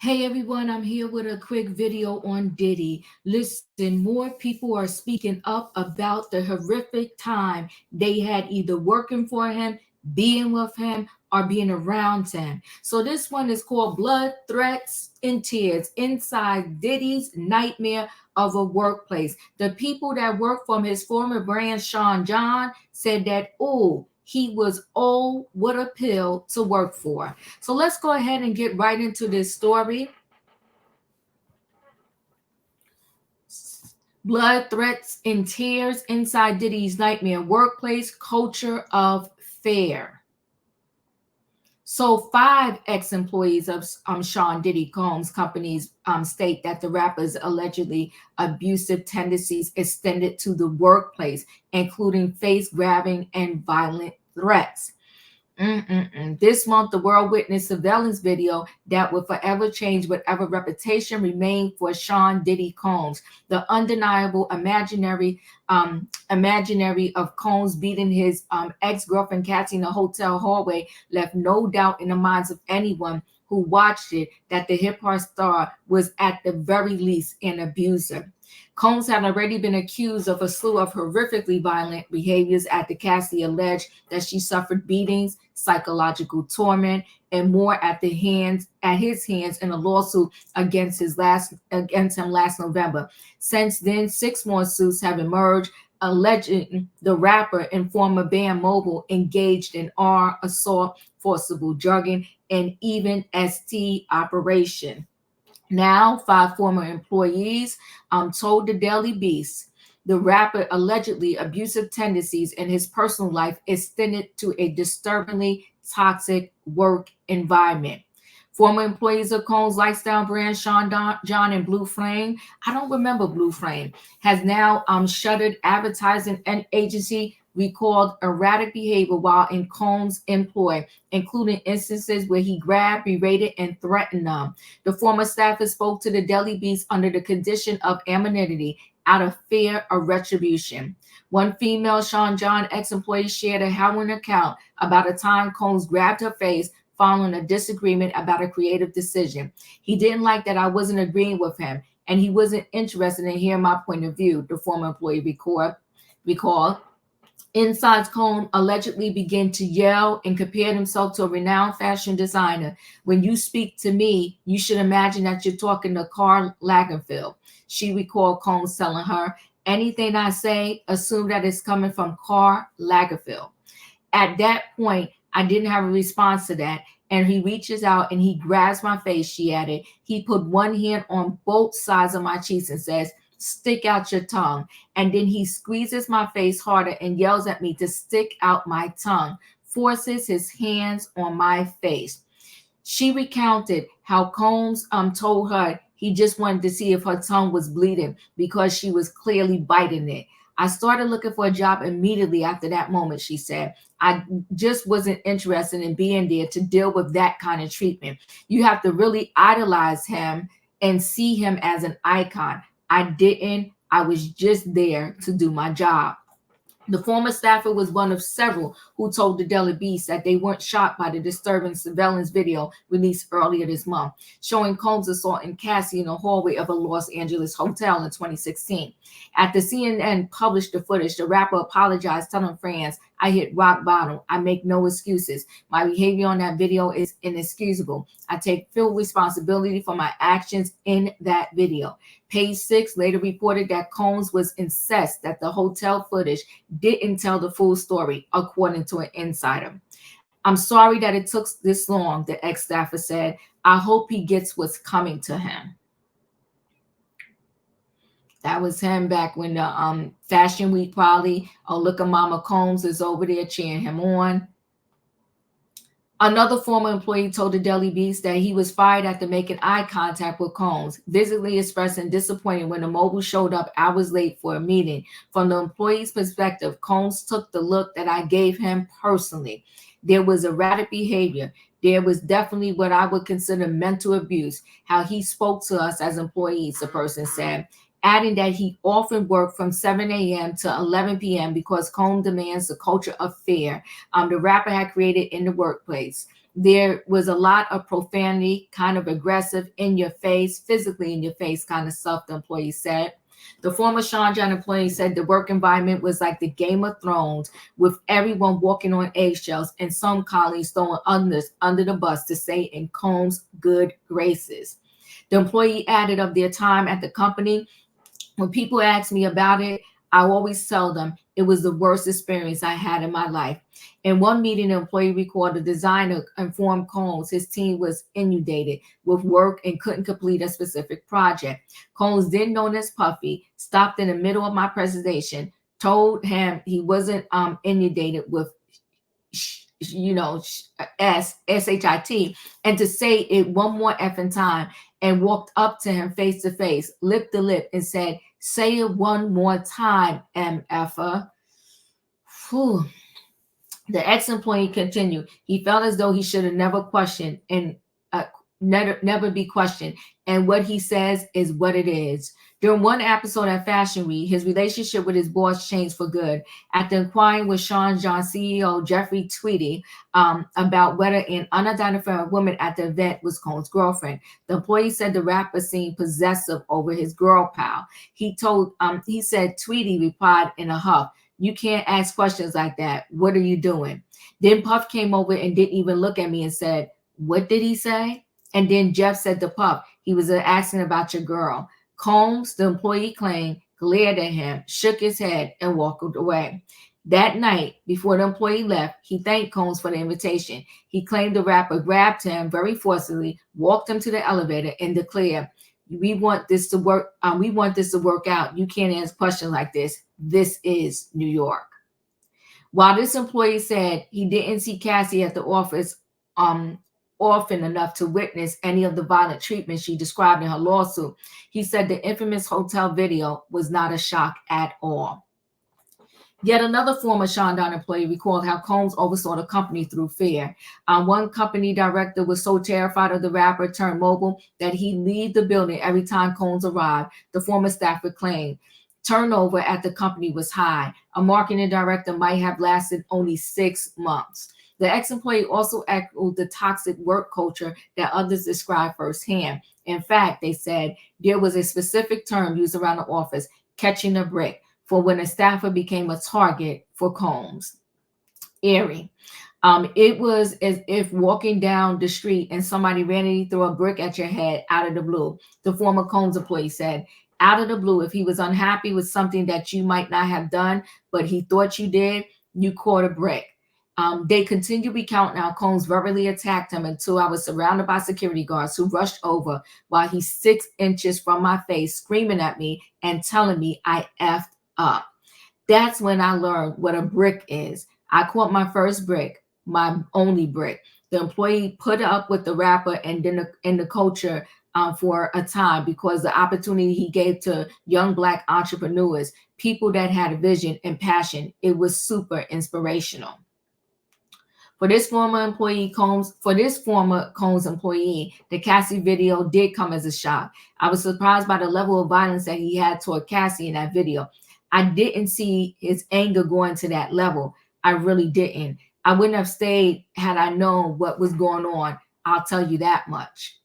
Hey everyone, I'm here with a quick video on Diddy. Listen, more people are speaking up about the horrific time they had either working for him, being with him, or being around him. So this one is called Blood, Threats, and Tears Inside Diddy's Nightmare of a Workplace. The people that work from his former brand, Sean John, said that, oh, he was what a pill to work for. So let's go ahead and get right into this story. Blood, threats, and tears inside Diddy's nightmare workplace culture of fear. So, five ex-employees of Sean Diddy Combs' companies state that the rapper's allegedly abusive tendencies extended to the workplace, including face grabbing and violent threats. This month, the world witnessed surveillance video that would forever change whatever reputation remained for Sean Diddy Combs. The undeniable imaginary of Combs beating his ex-girlfriend Cassie in a hotel hallway left no doubt in the minds of anyone who watched it that the hip hop star was at the very least an abuser. Combs had already been accused of a slew of horrifically violent behaviors after Cassie alleged that she suffered beatings, psychological torment, and more at his hands in a lawsuit against him last November. Since then, six more suits have emerged alleging the rapper and former band mogul engaged in assault, forcible drugging, and even ST operation. Now, five former employees told the Daily Beast the rapper allegedly abusive tendencies in his personal life extended to a disturbingly toxic work environment. Former employees of Combs' lifestyle brand Sean John and Blue Flame, I don't remember Blue Flame, has now shuttered advertising and agency recalled erratic behavior while in Combs' employ, including instances where he grabbed, berated, and threatened them. The former staffer spoke to the Daily Beast under the condition of anonymity out of fear of retribution. One female Sean John ex-employee shared a harrowing account about a time Combs grabbed her face following a disagreement about a creative decision. He didn't like that I wasn't agreeing with him, and he wasn't interested in hearing my point of view, the former employee recalled. Inside's Combs allegedly began to yell and compared himself to a renowned fashion designer. When you speak to me, you should imagine that you're talking to Karl Lagerfeld. She recalled Combs telling her, anything I say, assume that it's coming from Karl Lagerfeld. At that point, I didn't have a response to that. And he reaches out and he grabs my face, she added. He put one hand on both sides of my cheeks and says, stick out your tongue. And then he squeezes my face harder and yells at me to stick out my tongue, forces his hands on my face. She recounted how Combs told her he just wanted to see if her tongue was bleeding because she was clearly biting it. I started looking for a job immediately after that moment, she said. I just wasn't interested in being there to deal with that kind of treatment. You have to really idolize him and see him as an icon. I didn't. I was just there to do my job. The former staffer was one of several who told the Daily Beast that they weren't shocked by the disturbing surveillance video released earlier this month, showing Combs assaulting Cassie in the hallway of a Los Angeles hotel in 2016. After CNN published the footage, the rapper apologized, telling fans, I hit rock bottom. I make no excuses. My behavior on that video is inexcusable. I take full responsibility for my actions in that video. Page 6 later reported that Combs was incensed that the hotel footage didn't tell the full story, according to an insider. I'm sorry that it took this long, the ex-staffer said. I hope he gets what's coming to him. That was him back when the Fashion Week probably. Oh, look at Mama Combs is over there cheering him on. Another former employee told the Daily Beast that he was fired after making eye contact with Combs, visibly expressing disappointment when the mogul showed up hours late for a meeting. From the employee's perspective, Combs took the look that I gave him personally. There was erratic behavior. There was definitely what I would consider mental abuse, how he spoke to us as employees, the person said, adding that he often worked from 7 a.m. to 11 p.m. because Combs demands the culture of fear the rapper had created in the workplace. There was a lot of profanity, kind of aggressive, in your face, physically in your face kind of stuff, the employee said. The former Sean John employee said the work environment was like the Game of Thrones, with everyone walking on eggshells and some colleagues throwing others under the bus to stay in Combs' good graces. The employee added of their time at the company, when people ask me about it, I always tell them it was the worst experience I had in my life. In one meeting, the employee recalled the designer informed Combs his team was inundated with work and couldn't complete a specific project. Combs, then known as Puffy, stopped in the middle of my presentation, told him he wasn't inundated with shit, and to say it one more effing time, and walked up to him face to face, lip to lip, and said, "Say it one more time, MFer." Whew. The ex-employee continued. He felt as though he should have never questioned and never be questioned. And what he says is what it is. During one episode at Fashion Week, his relationship with his boss changed for good. After inquiring with Sean John CEO Jeffrey Tweedy about whether an unidentified woman at the event was Combs' girlfriend, the employee said the rapper seemed possessive over his girl pal. He said Tweedy replied in a huff, "You can't ask questions like that. What are you doing?" Then Puff came over and didn't even look at me and said, "What did he say?" And then Jeff said to Puff, "He was asking about your girl." Combs, the employee claimed, glared at him, shook his head, and walked away. That night, before the employee left, he thanked Combs for the invitation. He claimed the rapper grabbed him very forcibly, walked him to the elevator, and declared, "We want this to work. We want this to work out. You can't ask questions like this. This is New York." While this employee said he didn't see Cassie at the office often enough to witness any of the violent treatment she described in her lawsuit, he said the infamous hotel video was not a shock at all. Yet another former Shondan employee recalled how Combs oversaw the company through fear. One company director was so terrified of the rapper turned mobile that he'd leave the building every time Combs arrived, the former staffer claimed. Turnover at the company was high. A marketing director might have lasted only 6 months. The ex-employee also echoed the toxic work culture that others described firsthand. In fact, they said there was a specific term used around the office, catching a brick, for when a staffer became a target for Combs. Eerie. It was as if walking down the street and somebody randomly threw a brick at your head out of the blue, the former Combs employee said. Out of the blue, if he was unhappy with something that you might not have done, but he thought you did, you caught a brick. They continued recounting how Combs verbally attacked him until I was surrounded by security guards who rushed over while he's 6 inches from my face, screaming at me and telling me I effed up. That's when I learned what a brick is. I caught my first brick, my only brick. The employee put up with the rapper and then the culture for a time because the opportunity he gave to young Black entrepreneurs, people that had a vision and passion. It was super inspirational. For this former Combs employee, the Cassie video did come as a shock. I was surprised by the level of violence that he had toward Cassie in that video. I didn't see his anger going to that level. I really didn't. I wouldn't have stayed had I known what was going on. I'll tell you that much.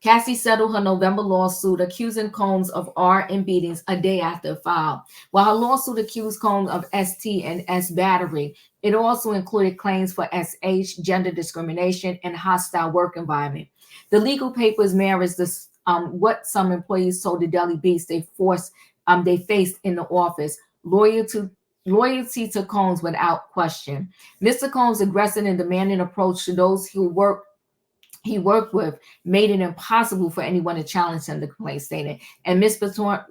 Cassie settled her November lawsuit accusing Combs of R and beatings a day after it filed. While her lawsuit accused Combs of ST and S battery, it also included claims for SH, gender discrimination, and hostile work environment. The legal papers mirrors what some employees told the Daily Beast they faced in the office: loyalty to Combs without question. Mr. Combs' aggressive and demanding approach to those he worked with made it impossible for anyone to challenge him, the complaint stated. And Ms.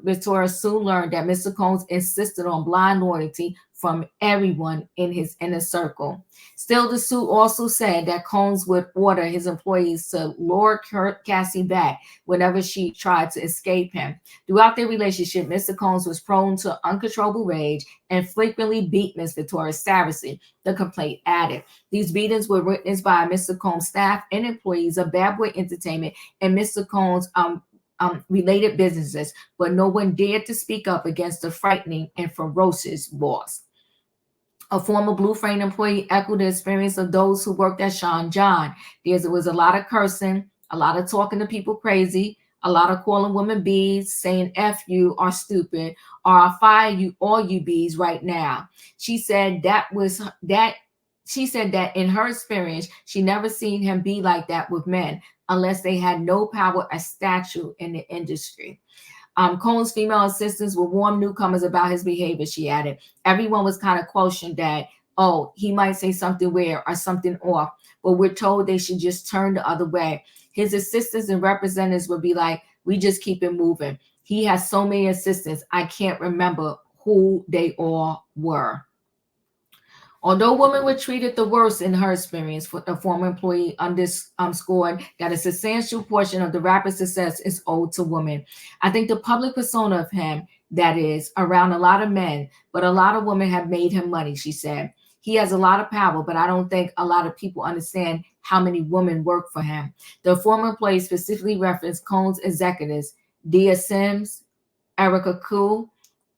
Victoria soon learned that Mr. Combs insisted on blind loyalty from everyone in his inner circle. Still, the suit also said that Combs would order his employees to lure Cassie back whenever she tried to escape him. Throughout their relationship, Mr. Combs was prone to uncontrollable rage and frequently beat Ms. Victoria savagely, the complaint added. These beatings were witnessed by Mr. Combs' staff and employees of Bad Boy Entertainment and Mr. Combs' related businesses, but no one dared to speak up against the frightening and ferocious boss. A former Blue Frame employee echoed the experience of those who worked at Sean John. There was a lot of cursing, a lot of talking to people crazy, a lot of calling women bees, saying F you or stupid, or I'll fire you, all you bees right now. She said that in her experience, she never seen him be like that with men unless they had no power or stature in the industry. Cohen's female assistants were warm newcomers about his behavior, she added. Everyone was kind of questioned that, oh, he might say something weird or something off, but we're told they should just turn the other way. His assistants and representatives would be like, we just keep it moving. He has so many assistants, I can't remember who they all were. Although women were treated the worst in her experience, for the former employee underscored that a substantial portion of the rapper's success is owed to women. I think the public persona of him, that is, around a lot of men, but a lot of women have made him money, she said. He has a lot of power, but I don't think a lot of people understand how many women work for him. The former employee specifically referenced Cohen's executives, Dia Sims, Erica Koo,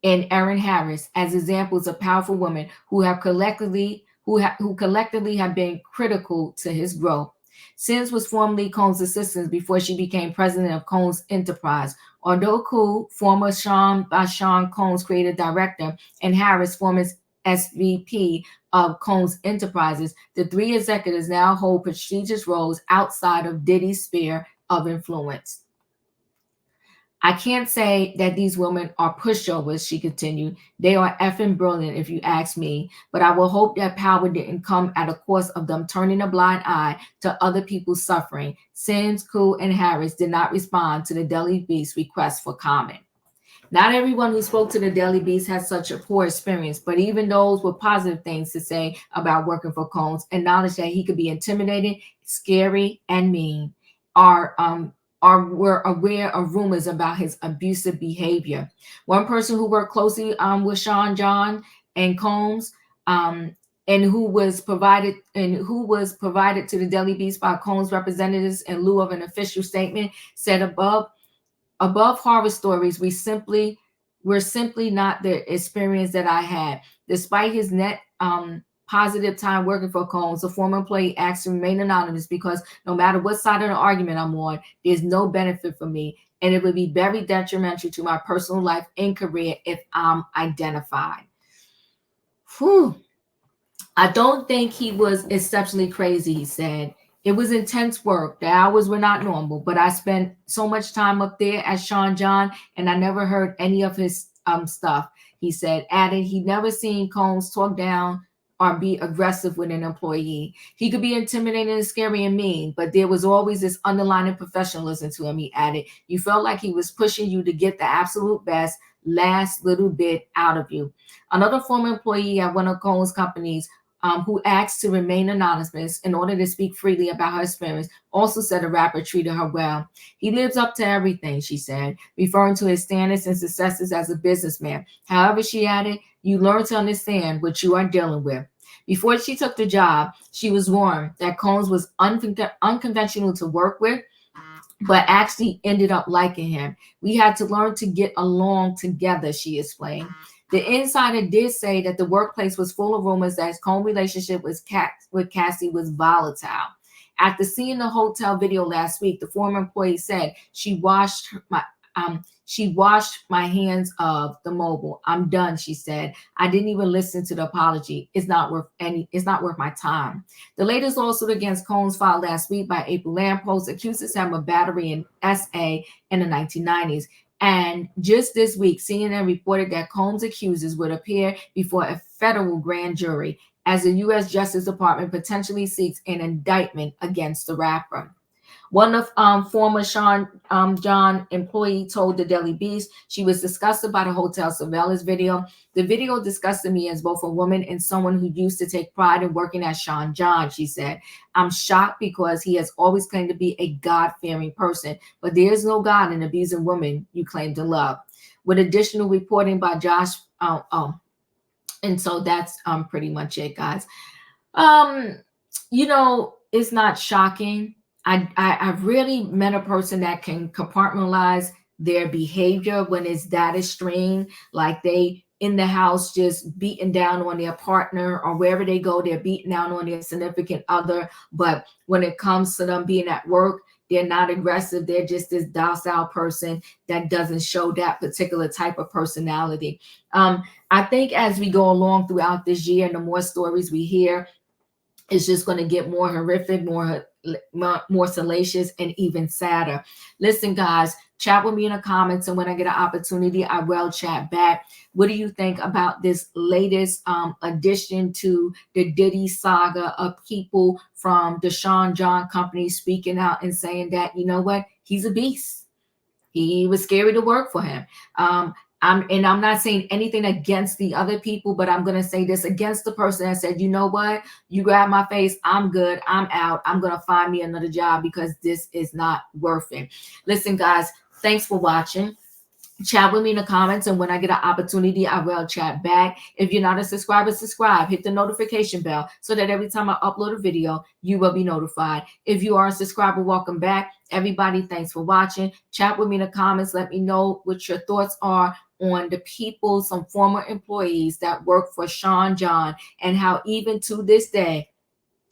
and Erin Harris as examples of powerful women who collectively have been critical to his growth. Sims was formerly Cohen's assistant before she became president of Cohen's Enterprise. Although Koo, former Sean Cohen's creative director, and Harris, former SVP of Cohen's Enterprises, the three executives now hold prestigious roles outside of Diddy's sphere of influence. I can't say that these women are pushovers, she continued. They are effing brilliant, if you ask me. But I will hope that power didn't come at a cost of them turning a blind eye to other people's suffering. Sims, Koo, and Harris did not respond to the Daily Beast's request for comment. Not everyone who spoke to the Daily Beast had such a poor experience, but even those with positive things to say about working for Combs acknowledged that he could be intimidating, scary, and mean. Were aware of rumors about his abusive behavior. One person who worked closely with Sean John and Combs, and who was provided to the Daily Beast by Combs representatives in lieu of an official statement, said above horror stories, we're simply not the experience that I had. Despite his net positive time working for Combs, the former employee asked to remain anonymous because no matter what side of the argument I'm on, there's no benefit for me, and it would be very detrimental to my personal life and career if I'm identified. Whew. I don't think he was exceptionally crazy, he said. It was intense work. The hours were not normal, but I spent so much time up there at Sean John, and I never heard any of his stuff, he said, adding he never seen Combs talk down or be aggressive with an employee. He could be intimidating and scary and mean, but there was always this underlying professionalism to him, he added. You felt like he was pushing you to get the absolute best, last little bit out of you. Another former employee at one of Combs' companies, who asked to remain anonymous in order to speak freely about her experience, also said the rapper treated her well. He lives up to everything, she said, referring to his standards and successes as a businessman. However, she added, you learn to understand what you are dealing with. Before she took the job, she was warned that Combs was unconventional to work with, but actually ended up liking him. We had to learn to get along together, she explained. The insider did say that the workplace was full of rumors that his Combs' relationship with Cassie was volatile. After seeing the hotel video last week, the former employee said she washed my hands of the mobile. I'm done, she said. I didn't even listen to the apology. It's not worth my time. The latest lawsuit against Combs filed last week by April Lamppost accuses him of battery in SA in the 1990s. And just this week, CNN reported that Combs' accusers would appear before a federal grand jury as the U.S. Justice Department potentially seeks an indictment against the rapper. One of former Sean John employee told the Daily Beast she was disgusted by the hotel surveillance video. The video disgusted me as both a woman and someone who used to take pride in working at Sean John, she said. I'm shocked because he has always claimed to be a God-fearing person, but there is no God in abusing women you claim to love. With additional reporting by Josh, and so that's pretty much it, guys. It's not shocking. I've really met a person that can compartmentalize their behavior when it's that extreme. Like they in the house just beating down on their partner, or wherever they go, they're beating down on their significant other. But when it comes to them being at work, they're not aggressive. They're just this docile person that doesn't show that particular type of personality. I think as we go along throughout this year, and the more stories we hear, it's just going to get more horrific, more salacious, and even sadder. Listen, guys, chat with me in the comments, and when I get an opportunity, I will chat back. What do you think about this latest addition to the Diddy saga of people from the Sean John company speaking out and saying that, you know what, he's a beast. He was scary to work for him. I'm not saying anything against the other people, but I'm gonna say this against the person that said, you know what, you grab my face, I'm good, I'm out, I'm gonna find me another job because this is not worth it. Listen, guys, thanks for watching. Chat with me in the comments, and when I get an opportunity, I will chat back. If you're not a subscriber, subscribe. Hit the notification bell so that every time I upload a video, you will be notified. If you are a subscriber, welcome back. Everybody, thanks for watching. Chat with me in the comments. Let me know what your thoughts are on the people, some former employees that work for Sean John, and how even to this day,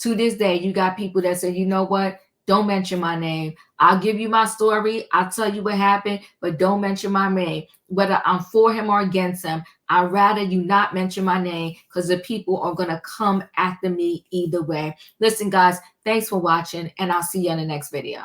you got people that say, you know what, don't mention my name. I'll give you my story. I'll tell you what happened, but don't mention my name. Whether I'm for him or against him, I'd rather you not mention my name, because the people are going to come after me either way. Listen, guys, thanks for watching, and I'll see you in the next video.